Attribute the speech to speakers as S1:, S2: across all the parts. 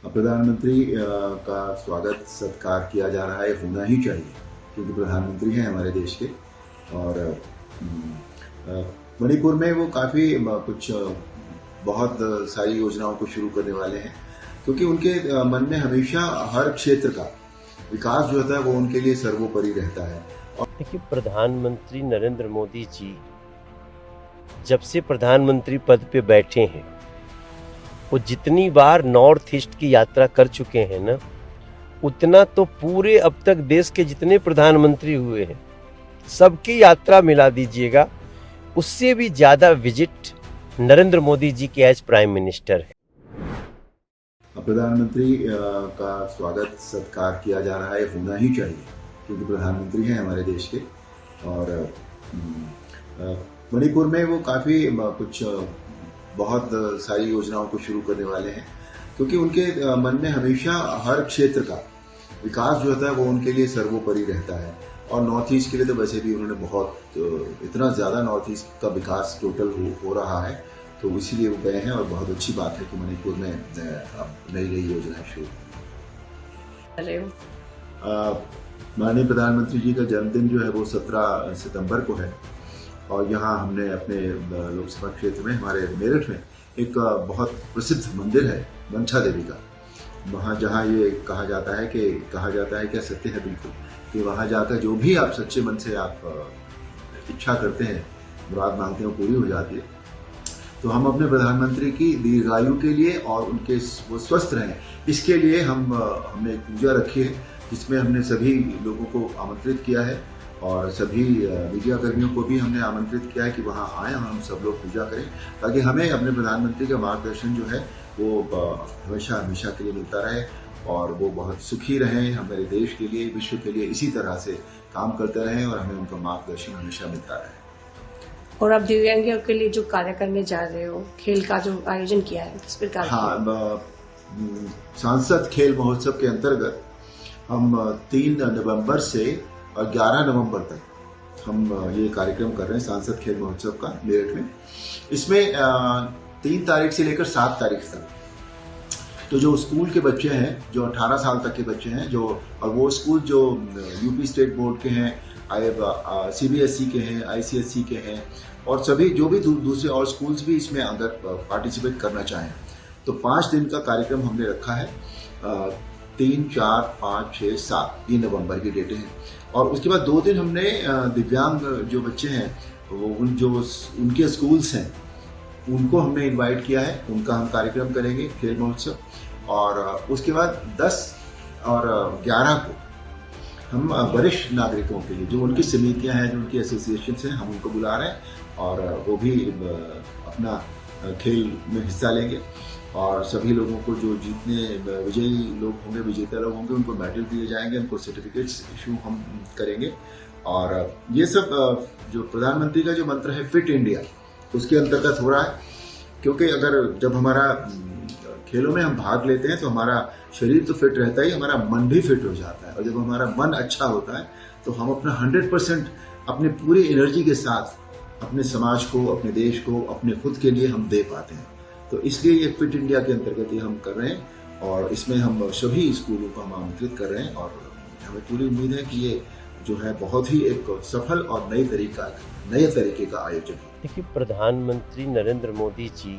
S1: प्रधानमंत्री का स्वागत सत्कार किया जा रहा है, होना ही चाहिए क्योंकि प्रधानमंत्री हैं हमारे देश के। और मणिपुर में वो काफ़ी कुछ बहुत सारी योजनाओं को शुरू करने वाले हैं क्योंकि उनके मन में हमेशा हर क्षेत्र का विकास जो होता है वो उनके लिए सर्वोपरि रहता है।
S2: देखिए, प्रधानमंत्री नरेंद्र मोदी जी जब से प्रधानमंत्री पद पे बैठे हैं, वो जितनी बार नॉर्थ ईस्ट की यात्रा कर चुके हैं ना, उतना तो पूरे अब तक देश के जितने प्रधानमंत्री हुए हैं सबकी यात्रा मिला दीजिएगा, उससे भी ज्यादा विजिट नरेंद्र मोदी जी के एज प्राइम मिनिस्टर है।
S1: प्रधानमंत्री का स्वागत सत्कार किया जा रहा है, होना ही चाहिए क्योंकि प्रधानमंत्री हैं हमारे देश के। और मणिपुर में वो काफ़ी कुछ बहुत सारी योजनाओं को शुरू करने वाले हैं क्योंकि उनके मन में हमेशा हर क्षेत्र का विकास जो होता है वो उनके लिए सर्वोपरि रहता है। और नॉर्थ ईस्ट के लिए तो वैसे भी उन्होंने बहुत इतना ज़्यादा नॉर्थ ईस्ट का विकास टोटल हो रहा है, तो इसीलिए वो गए हैं। और बहुत अच्छी बात है कि मणिपुर में अब नई नई योजनाएं शुरू। माननीय प्रधानमंत्री जी का जन्मदिन जो है वो 17 सितंबर को है और यहाँ हमने अपने लोकसभा क्षेत्र में हमारे मेरठ में एक बहुत प्रसिद्ध मंदिर है मंसा देवी का। वहाँ जहाँ ये कहा जाता है क्या सत्य है बिल्कुल कि वहाँ जाकर जो भी आप सच्चे मन से आप इच्छा करते हैं, मुराद मांगते हैं, वो पूरी हो जाती है। तो हम अपने प्रधानमंत्री की दीर्घायु के लिए और उनके वो स्वस्थ रहें इसके लिए हमने एक पूजा रखी है जिसमें हमने सभी लोगों को आमंत्रित किया है और सभी मीडिया कर्मियों को भी हमने आमंत्रित किया है कि वहाँ आएँ और हम सब लोग पूजा करें ताकि हमें अपने प्रधानमंत्री का मार्गदर्शन जो है वो हमेशा हमेशा के लिए मिलता रहे और वो बहुत सुखी रहें, हमारे देश के लिए, विश्व के लिए इसी तरह से काम करते रहें और हमें उनका मार्गदर्शन हमेशा मिलता रहे।
S3: और आप दिव्यांगों के लिए जो कार्य करने जा रहे हो, खेल का जो आयोजन किया है, किस प्रकार?
S1: हाँ, सांसद खेल महोत्सव के अंतर्गत हम 3 नवंबर से और 11 नवंबर तक हम ये कार्यक्रम कर रहे हैं सांसद खेल महोत्सव का मेरठ में। इसमें 3 तारीख से लेकर 7 तारीख तक तो जो स्कूल के बच्चे हैं, जो 18 साल तक के बच्चे हैं, जो और वो स्कूल जो यूपी स्टेट बोर्ड के हैं, CBSE के हैं, ICSE के हैं और सभी जो भी दूसरे और स्कूल्स भी इसमें अगर पार्टिसिपेट करना चाहें तो 5 दिन का कार्यक्रम हमने रखा है। 3, 4, 5, 6, 7 ये नवंबर की डेटें हैं। और उसके बाद 2 दिन हमने दिव्यांग जो बच्चे हैं वो उनके स्कूल्स हैं उनको हमने इनवाइट किया है, उनका हम कार्यक्रम करेंगे खेल महोत्सव। और उसके बाद 10 और 11 को हम वरिष्ठ नागरिकों के लिए जो उनकी समितियां हैं, जो उनकी एसोसिएशंस हैं, हम उनको बुला रहे हैं और वो भी अपना खेल में हिस्सा लेंगे। और सभी लोगों को जो जितने विजयी लोग होंगे, विजेता लोग होंगे, उनको मेडल दिए जाएंगे, उनको सर्टिफिकेट्स इशू हम करेंगे। और ये सब जो प्रधानमंत्री का जो मंत्र है फिट इंडिया, उसके अंतर्गत हो रहा है क्योंकि अगर जब हमारा खेलों में हम भाग लेते हैं तो हमारा शरीर तो फिट रहता ही, हमारा मन भी फिट हो जाता है। और जब हमारा मन अच्छा होता है तो हम अपना 100% अपने पूरी एनर्जी के साथ अपने समाज को, अपने देश को, अपने खुद के लिए हम दे पाते हैं। तो इसलिए ये फिट इंडिया के अंतर्गत ये हम कर रहे हैं और इसमें हम सभी स्कूलों को हम आमंत्रित कर रहे हैं और हमें पूरी उम्मीद है कि ये जो है बहुत ही एक सफल और नए तरीके का आयोजन है।
S2: देखिए, प्रधानमंत्री नरेंद्र मोदी जी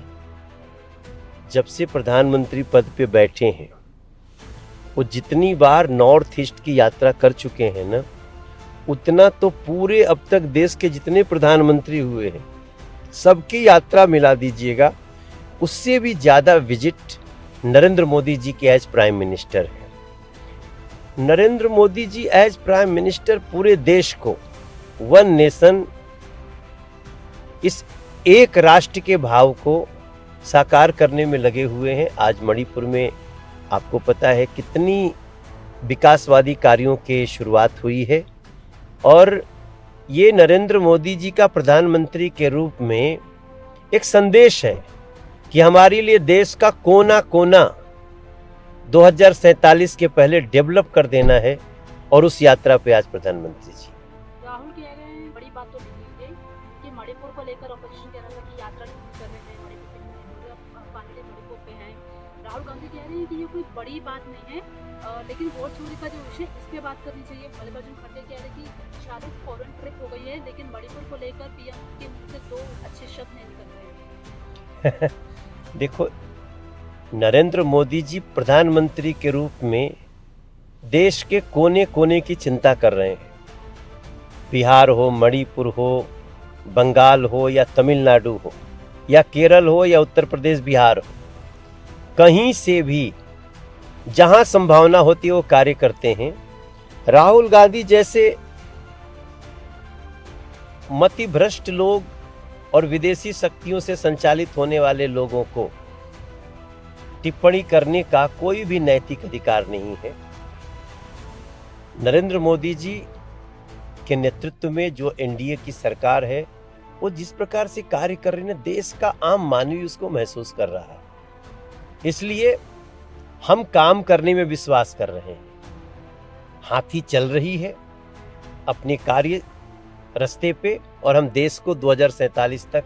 S2: जब से प्रधानमंत्री पद पे बैठे हैं, वो जितनी बार नॉर्थ ईस्ट की यात्रा कर चुके हैं ना, उतना तो पूरे अब तक देश के जितने प्रधानमंत्री हुए हैं सबकी यात्रा मिला दीजिएगा, उससे भी ज्यादा विजिट नरेंद्र मोदी जी के एज प्राइम मिनिस्टर है। Narendra Modi ji as prime minister पूरे देश को वन नेशन, इस एक राष्ट्र के भाव को साकार करने में लगे हुए हैं। आज मणिपुर में आपको पता है कितनी विकासवादी कार्यों की शुरुआत हुई है और ये नरेंद्र मोदी जी का प्रधानमंत्री के रूप में एक संदेश है कि हमारे लिए देश का कोना कोना 2047 के पहले डेवलप कर देना है और उस यात्रा पे आज प्रधानमंत्री जी।
S4: राहुल कह रहे हैं, बड़ी बात तो नहीं कि मणिपुर को लेकर ऑपोजिशन कह रहा था कि यात्रा नहीं कर रहे थे, मणिपुर के पांडे मणिपुर पे हैं। राहुल गांधी कह रहे हैं कि ये कोई बड़ी बात नहीं है, लेकिन वोट चोरी का जो विषय इस पे बात करनी चाहिए। मल्लिकार्जुन खड़गे कह रहे कि शायद फॉरेन ट्रिप हो गई है, लेकिन मणिपुर को लेकर पीएम के मुंह से 2 अच्छे शब्द नहीं निकल रहे हैं।
S2: देखो, नरेंद्र मोदी जी प्रधानमंत्री के रूप में देश के कोने कोने की चिंता कर रहे हैं। बिहार हो, मणिपुर हो, बंगाल हो या तमिलनाडु हो या केरल हो या उत्तर प्रदेश बिहार हो, कहीं से भी जहां संभावना होती है वो कार्य करते हैं। राहुल गांधी जैसे मतिभ्रष्ट लोग और विदेशी शक्तियों से संचालित होने वाले लोगों को टिप्पणी करने का कोई भी नैतिक अधिकार नहीं है। नरेंद्र मोदी जी के नेतृत्व में जो एनडीए की सरकार है, वो जिस प्रकार से कार्य कर रही है, देश का आम मानवी उसको महसूस कर रहा है। इसलिए हम काम करने में विश्वास कर रहे हैं। हाथी चल रही है अपने कार्य रास्ते पे, और हम देश को 2047 तक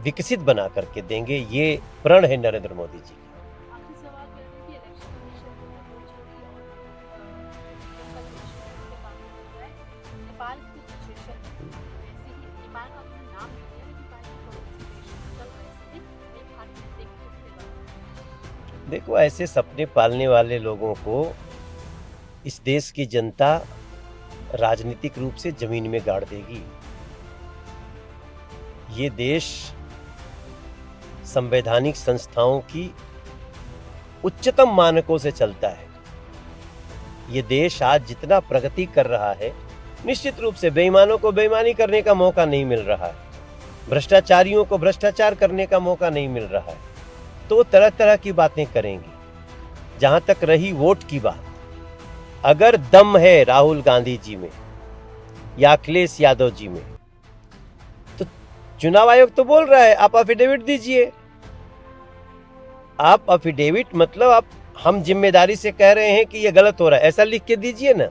S2: विकसित बना करके देंगे। ये प्रण है नरेंद्र मोदी जी का।
S4: आखिरी सवाल यह है कि इलेक्शन कमीशन को वोट चोरी और नेपाल की सिचुएशन ऐसे ही, नेपाल का अपना नाम नहीं है, लेकिन नेपाल की पड़ोसी देश चल रहे थे, एक हाथ में देखते।
S2: देखो, ऐसे सपने पालने वाले लोगों को इस देश की जनता राजनीतिक रूप से जमीन में गाड़ देगी। ये देश संवैधानिक संस्थाओं की उच्चतम मानकों से चलता है। ये देश आज जितना प्रगति कर रहा है, निश्चित रूप से बेईमानों को बेईमानी करने का मौका नहीं मिल रहा है, भ्रष्टाचारियों को भ्रष्टाचार करने का मौका नहीं मिल रहा है, तो तरह तरह की बातें करेंगे। जहां तक रही वोट की बात, अगर दम है राहुल गांधी जी में या अखिलेश यादव जी में, तो चुनाव आयोग तो बोल रहा है आप एफिडेविट दीजिए। आप एफिडेविट मतलब हम जिम्मेदारी से कह रहे हैं कि ये गलत हो रहा है, ऐसा लिख के दीजिए ना।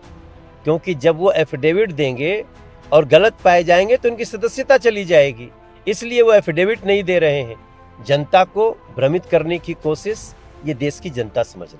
S2: क्योंकि जब वो एफिडेविट देंगे और गलत पाए जाएंगे तो उनकी सदस्यता चली जाएगी, इसलिए वो एफिडेविट नहीं दे रहे हैं। जनता को भ्रमित करने की कोशिश ये देश की जनता समझ रही है।